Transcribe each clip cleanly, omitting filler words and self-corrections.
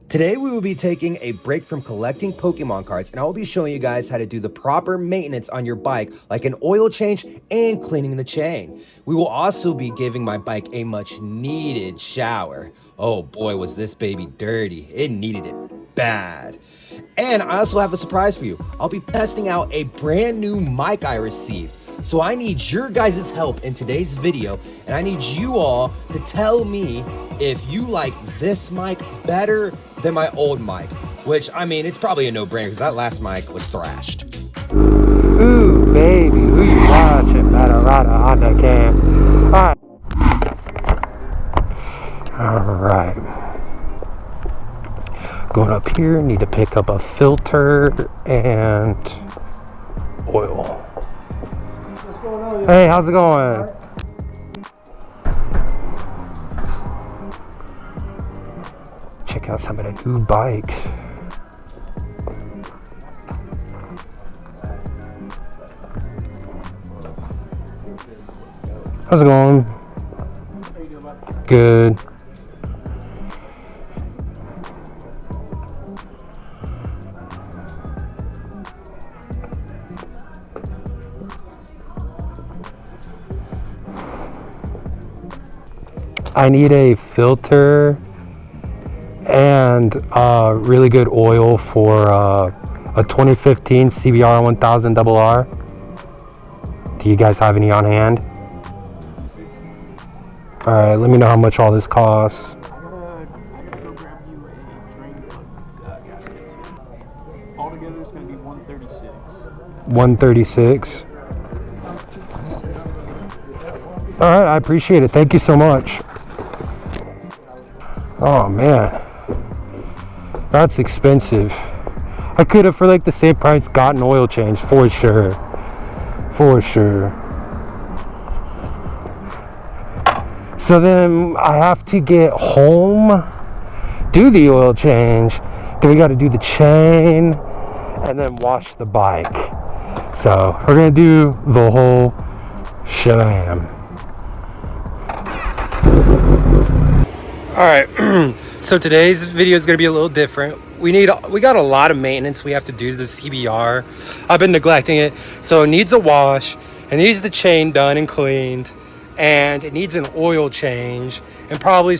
Today we will be taking a break from collecting Pokemon cards, and I will be showing you guys how to do the proper maintenance on your bike, like an oil change and cleaning the chain. We will also be giving my bike a much needed shower. Oh boy, was this baby dirty. It needed it bad. And I also have a surprise for you. I'll be testing out a brand new mic I received. So I need your guys' help in today's video, and I need you all to tell me if you like this mic better than my old mic, which, I mean, it's probably a no-brainer because that last mic was thrashed. Ooh, baby, who you watching? Better ride on the cam. Alright. Going up here, need to pick up a filter and oil. Hey, how's it going? Check out some of the new bikes. How's it going? How you doing, bud? Good. I need a filter and really good oil for a 2015 CBR1000RR. Do you guys have any on hand? Alright, let me know how much all this costs. I gotta go grab you a drain plug gasket. Altogether it's gonna be $136. 136. Alright, I appreciate it. Thank you so much. Oh man, that's expensive. I could have, for like the same price, gotten oil change for sure. For sure. So then I have to get home, do the oil change, then we got to do the chain, and then wash the bike. So we're gonna do the whole shebang. Alright, so today's video is going to be a little different. We got a lot of maintenance we have to do to the CBR. I've been neglecting it, so it needs a wash, it needs the chain done and cleaned, and it needs an oil change, and probably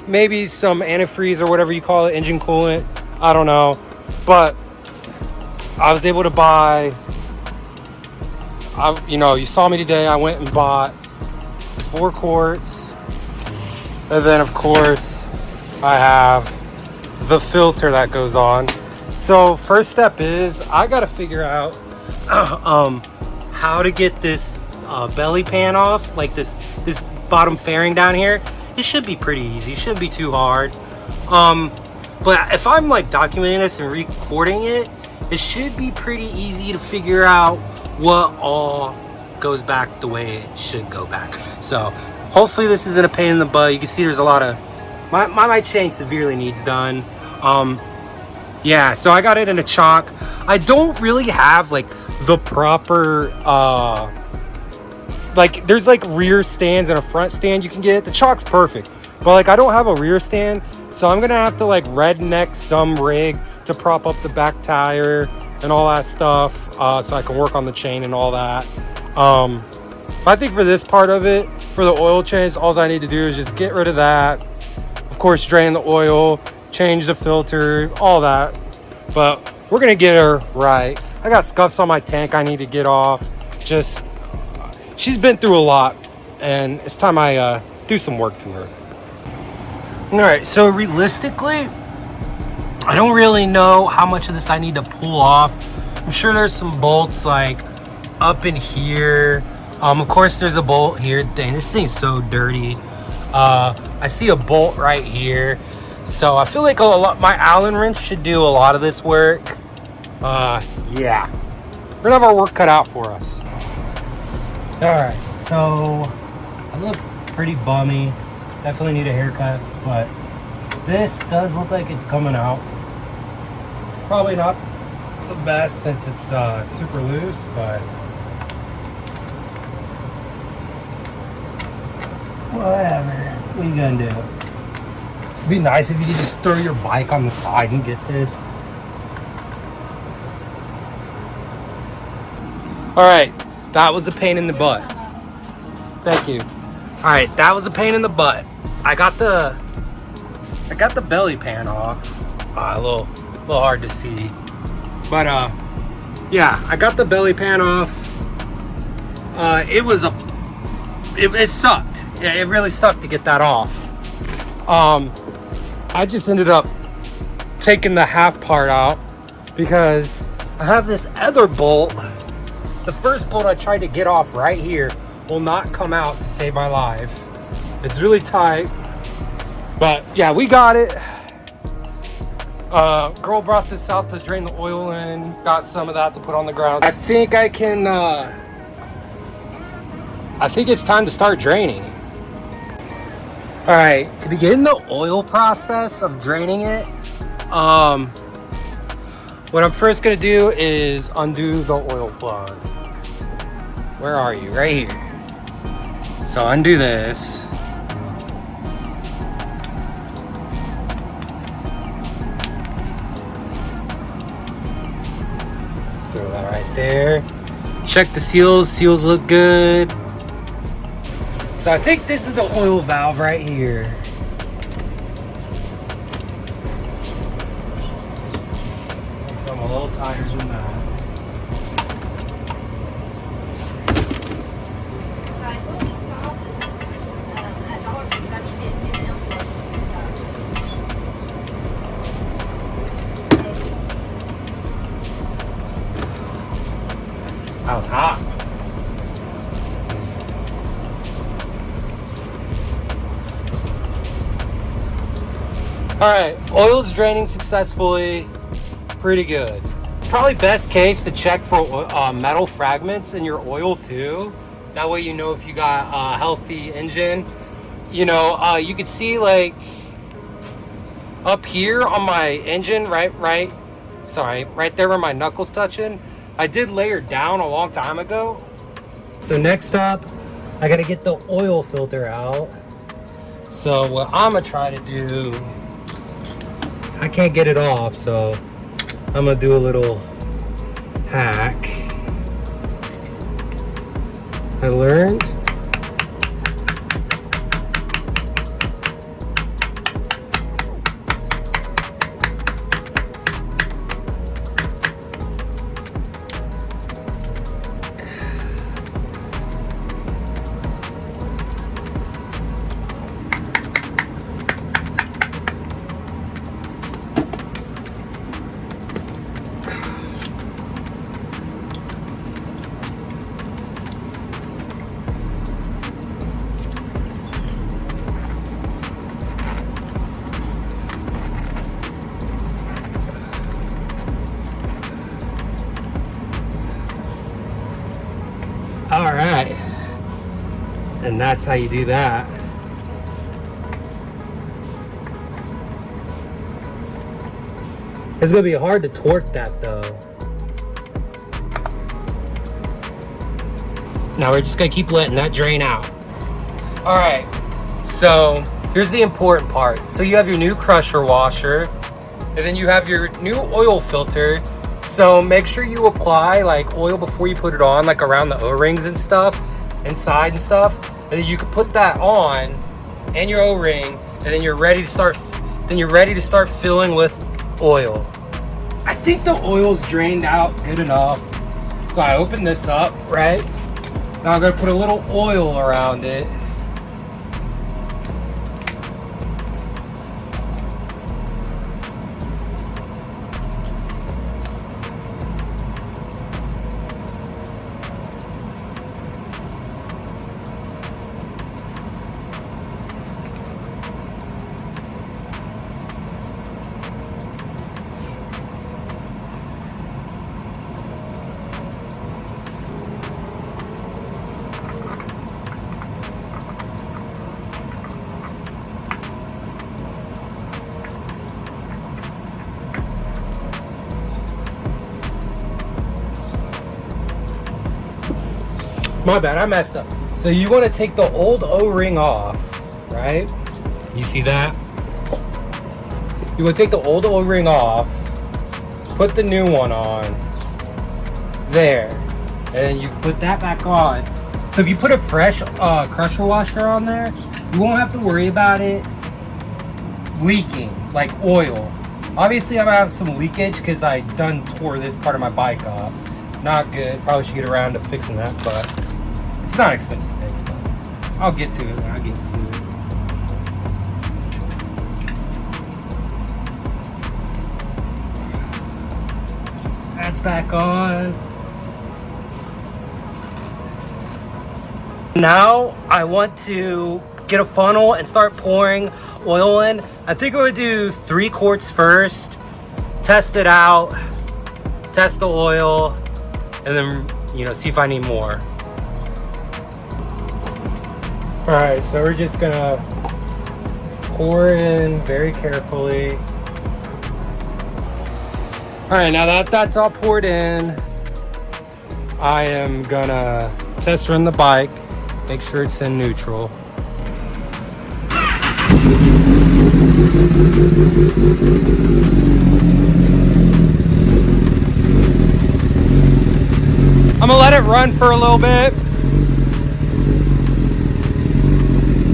maybe some antifreeze or whatever you call it, engine coolant, I don't know. But I was able to buy, you saw me today, I went and bought 4 quarts. And then, of course, I have the filter that goes on. So first step is I got to figure out how to get this belly pan off, like this bottom fairing down here. It should be pretty easy. It shouldn't be too hard. But if I'm like documenting this and recording it, it should be pretty easy to figure out what all goes back the way it should go back. So hopefully this isn't a pain in the butt. You can see there's a lot of my chain severely needs done. Yeah, so I got it in a chock. I don't really have like the proper like there's like rear stands and a front stand you can get. The chock's perfect, but like I don't have a rear stand, so I'm gonna have to like redneck some rig to prop up the back tire and all that stuff, so I can work on the chain and all that. I think for this part of it, for the oil change, all I need to do is just get rid of that. Of course, drain the oil, change the filter, all that. But we're gonna get her right. I got scuffs on my tank I need to get off. She's been through a lot, and it's time I do some work to her. All right, so realistically, I don't really know how much of this I need to pull off. I'm sure there's some bolts like up in here. Of course, there's a bolt here. Dang, this thing's so dirty. I see a bolt right here. So I feel like my Allen wrench should do a lot of this work. Yeah. We're gonna have our work cut out for us. Alright, so I look pretty bummy. Definitely need a haircut, but this does look like it's coming out. Probably not the best since it's super loose, but whatever. What are you gonna do? be nice if you could just throw your bike on the side and get this. All right, that was a pain in the butt. Thank you. All right, that was a pain in the butt. I got the belly pan off. A little hard to see, but yeah, I got the belly pan off. It sucked. Yeah, it really sucked to get that off. I just ended up taking the half part out because I have this other bolt. The first bolt I tried to get off right here will not come out to save my life. It's really tight, but yeah, we got it. Girl brought this out to drain the oil in, got some of that to put on the ground. I think I can, I think it's time to start draining. All right, to begin the oil process of draining it, what I'm first gonna do is undo the oil plug. Where are you? Right here. So undo this. Throw that right there. Check the seals. Seals look good. So I think this is the oil valve right here. So I'm a little tighter than that. That was hot. All right, oil's draining successfully. Pretty good. Probably best case to check for metal fragments in your oil too. That way you know if you got a healthy engine. You know, you could see like up here on my engine, right there where my knuckles touching. I did layer down a long time ago. So next up, I gotta get the oil filter out. So what I'm gonna try to do, I can't get it off, so I'm gonna do a little hack I learned. All right, and that's how you do that. It's gonna be hard to torque that though. Now we're just gonna keep letting that drain out. All right, so here's the important part. So you have your new crusher washer, and then you have your new oil filter. So make sure you apply like oil before you put it on, like around the O-rings and stuff, inside and stuff. And then you can put that on and your O-ring, and then you're ready to start. Then you're ready to start filling with oil. I think the oil's drained out good enough. So I open this up, right? Now I'm gonna put a little oil around it. My bad, I messed up. So you want to take the old O-ring off, right? You see that? You would take the old O-ring off, put the new one on, there, and then you put that back on. So if you put a fresh crusher washer on there, you won't have to worry about it leaking like oil. Obviously I'm gonna have some leakage because I done tore this part of my bike up. Not good. Probably should get around to fixing that, but it's not expensive fix. But I'll get to it when I get to it. That's back on. Now I want to get a funnel and start pouring oil in. I think I would do 3 quarts first, test it out, test the oil, and then, you know, see if I need more. All right, so we're just gonna pour in very carefully. All right, now that that's all poured in, I am gonna test run the bike, make sure it's in neutral. I'm gonna let it run for a little bit.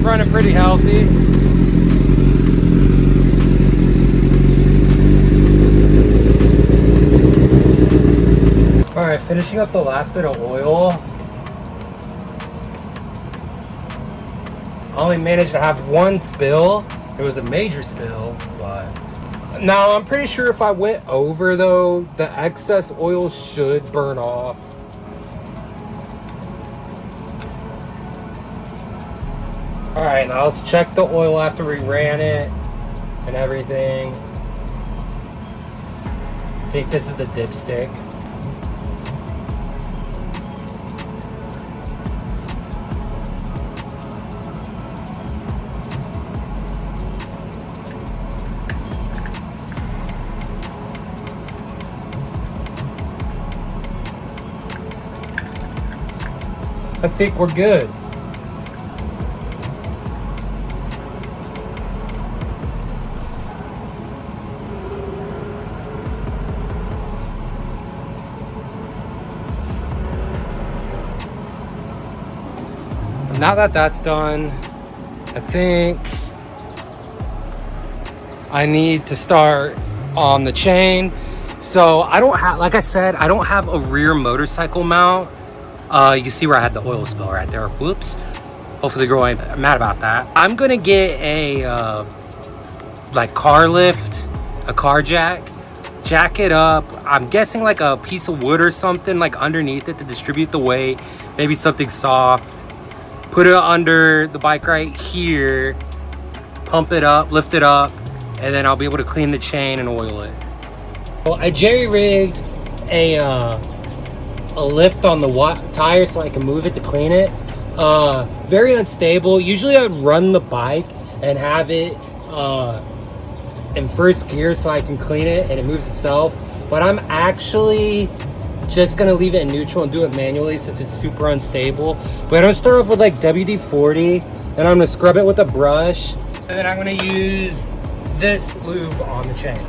Running pretty healthy. All right, finishing up the last bit of oil. I only managed to have 1 spill. It was a major spill, but now I'm pretty sure if I went over though, the excess oil should burn off. All right, now let's check the oil after we ran it and everything. I think this is the dipstick. I think we're good. Now that that's done, I think I need to start on the chain. So I don't have, like I said, I don't have a rear motorcycle mount. You can see where I had the oil spill right there. Whoops. Hopefully the girl ain't mad about that. I'm gonna get a like car lift, a car jack it up. I'm guessing like a piece of wood or something like underneath it to distribute the weight. Maybe something soft. Put it under the bike right here, pump it up, lift it up, and then I'll be able to clean the chain and oil it. Well, I jerry-rigged a lift on the tire so I can move it to clean it. Very unstable. Usually I would run the bike and have it in first gear so I can clean it and it moves itself. But I'm actually just gonna leave it in neutral and do it manually since it's super unstable. But I'm gonna start off with like WD-40 and I'm gonna scrub it with a brush. And then I'm gonna use this lube on the chain.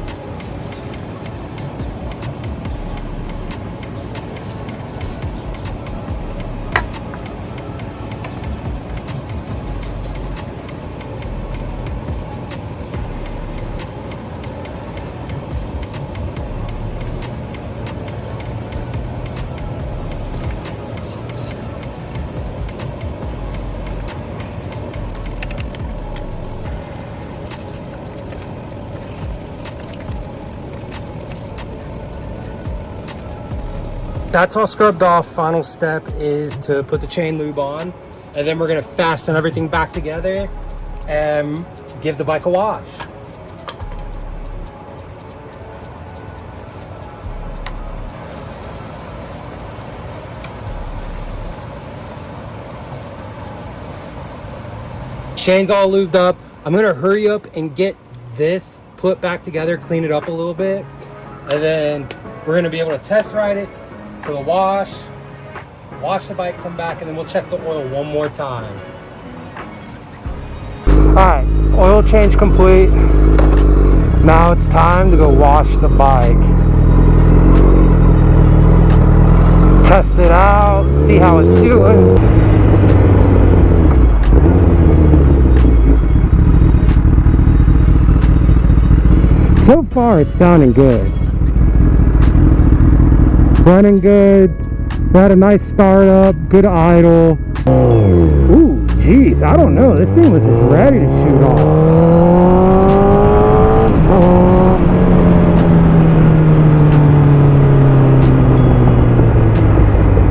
That's all scrubbed off. Final step is to put the chain lube on, and then we're gonna fasten everything back together and give the bike a wash. Chain's all lubed up. I'm gonna hurry up and get this put back together, clean it up a little bit, and then we're gonna be able to test ride it to the wash the bike, come back, and then we'll check the oil one more time. All right, oil change complete. Now it's time to go wash the bike. Test it out, see how it's doing. So far it's sounding good. Running good. We had a nice startup, good idle. Ooh, geez, I don't know. This thing was just ready to shoot off.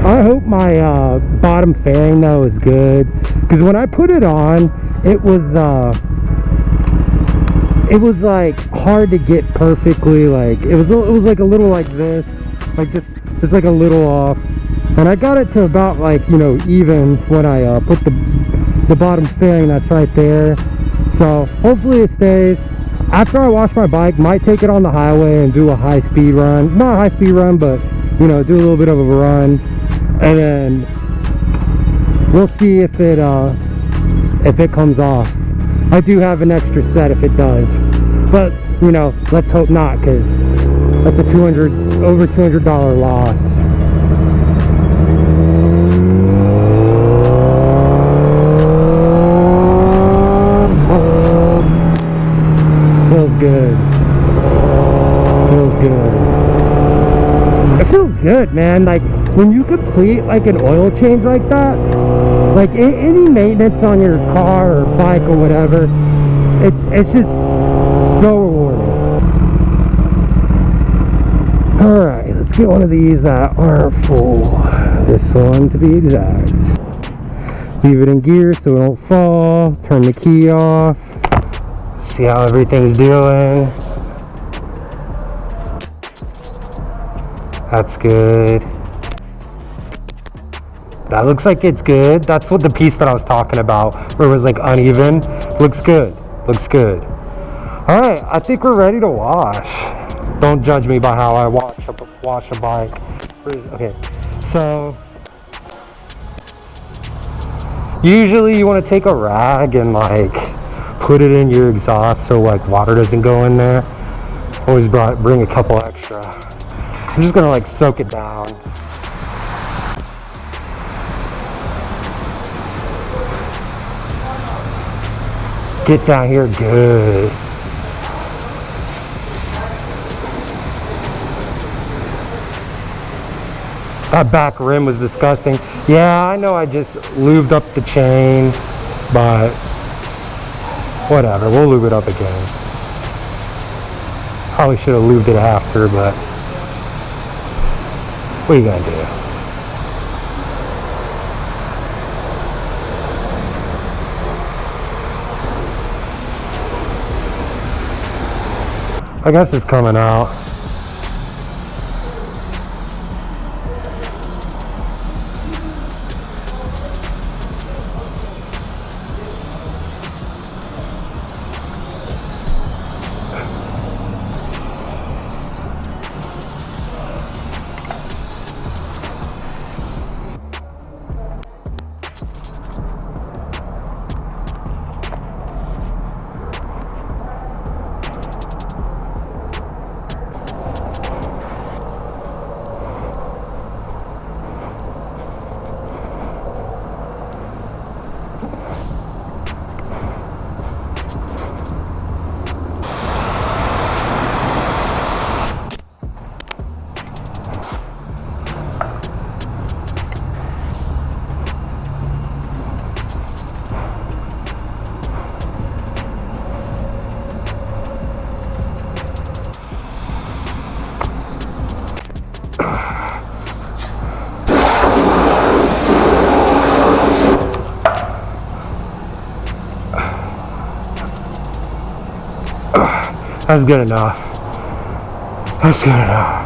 I hope my bottom fairing though is good, because when I put it on, it was like hard to get perfectly. Like it was like a little like this, like just like a little off, and I got it to about like, you know, even when I put the bottom fairing that's right there. So hopefully it stays. After I wash my bike, might take it on the highway and do a high-speed run. Not a high-speed run, but, you know, do a little bit of a run, and then we'll see if it comes off. I do have an extra set if it does, but, you know, let's hope not, because that's a over $200 loss. Feels good. Feels good. It feels good, man. Like when you complete like an oil change like that, like any maintenance on your car or bike or whatever, it's just so rewarding. All right, let's get one of these R4. This one to be exact. Leave it in gear so it don't fall. Turn the key off. See how everything's doing. That's good. That looks like it's good. That's what the piece that I was talking about, where it was like uneven. Looks good. Looks good. All right, I think we're ready to wash. Don't judge me by how I wash a bike. Okay, so usually you want to take a rag and like put it in your exhaust so like water doesn't go in there. Always bring a couple extra. I'm just gonna like soak it down. Get down here good. That back rim was disgusting. Yeah, I know I just lubed up the chain, but whatever, we'll lube it up again. Probably should have lubed it after, but what are you gonna do? I guess it's coming out. That's good enough. That's good enough.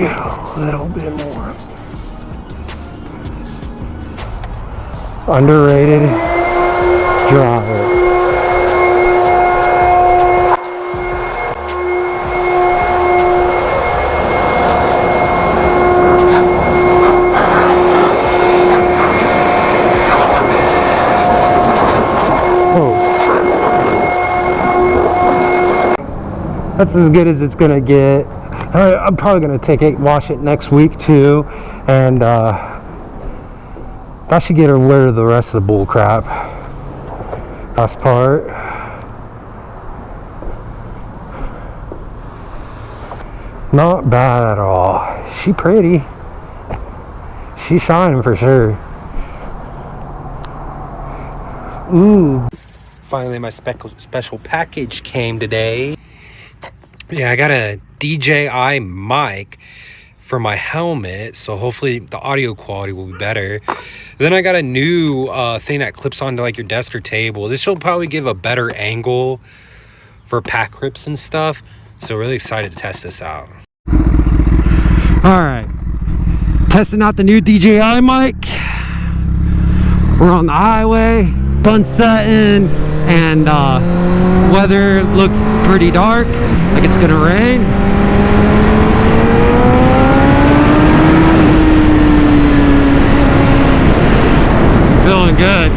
a little bit more. Underrated driver. That's as good as it's gonna get. I'm probably gonna take it, wash it next week too, and that should get rid of the rest of the bull crap. Last part. Not bad at all. She pretty. She's shining for sure. Ooh. Finally, my special package came today. Yeah, I got a DJI mic for my helmet, so hopefully the audio quality will be better. Then I got a new thing that clips onto like your desk or table. This will probably give a better angle for pack grips and stuff. So really excited to test this out. All right, testing out the new DJI mic. We're on the highway, sun setting, and weather looks pretty dark, like it's gonna rain. Feeling good.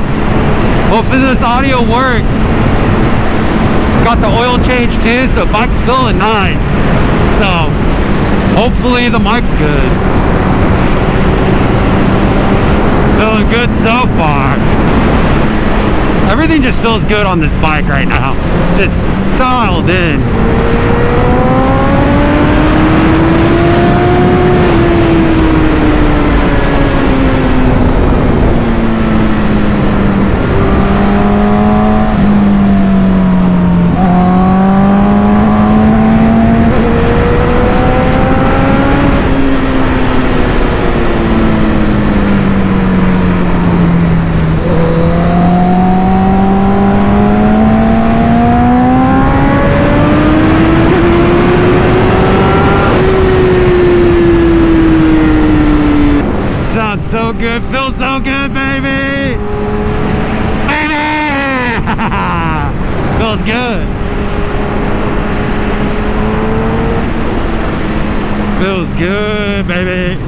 Hopefully this audio works. Got the oil change too, so bike's feeling nice. So hopefully the mic's good. Feeling good so far. Everything just feels good on this bike right now. Just dialed in. So good, feels so good, baby! Baby! Feels good. Feels good, baby.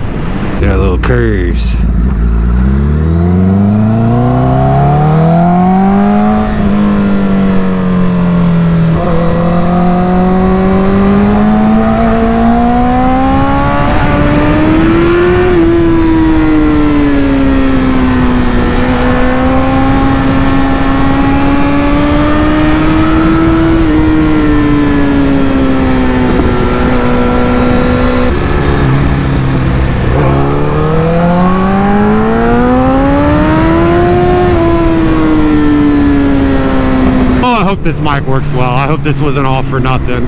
Do a little curves. I hope this mic works well. I hope this wasn't all for nothing.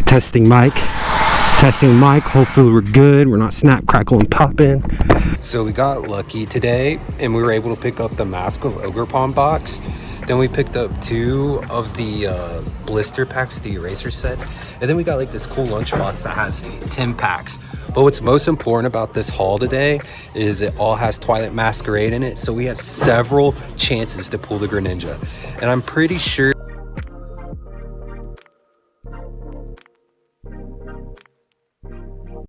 Testing mic. Testing mic, hopefully we're good. We're not snap, crackle, and popping. So we got lucky today and we were able to pick up the Mask of Ogre Palm box. Then we picked up 2 of the blister packs, the eraser sets. And then we got like this cool lunchbox that has 10 packs. But what's most important about this haul today is it all has Twilight Masquerade in it. So we have several chances to pull the Greninja. And I'm pretty sure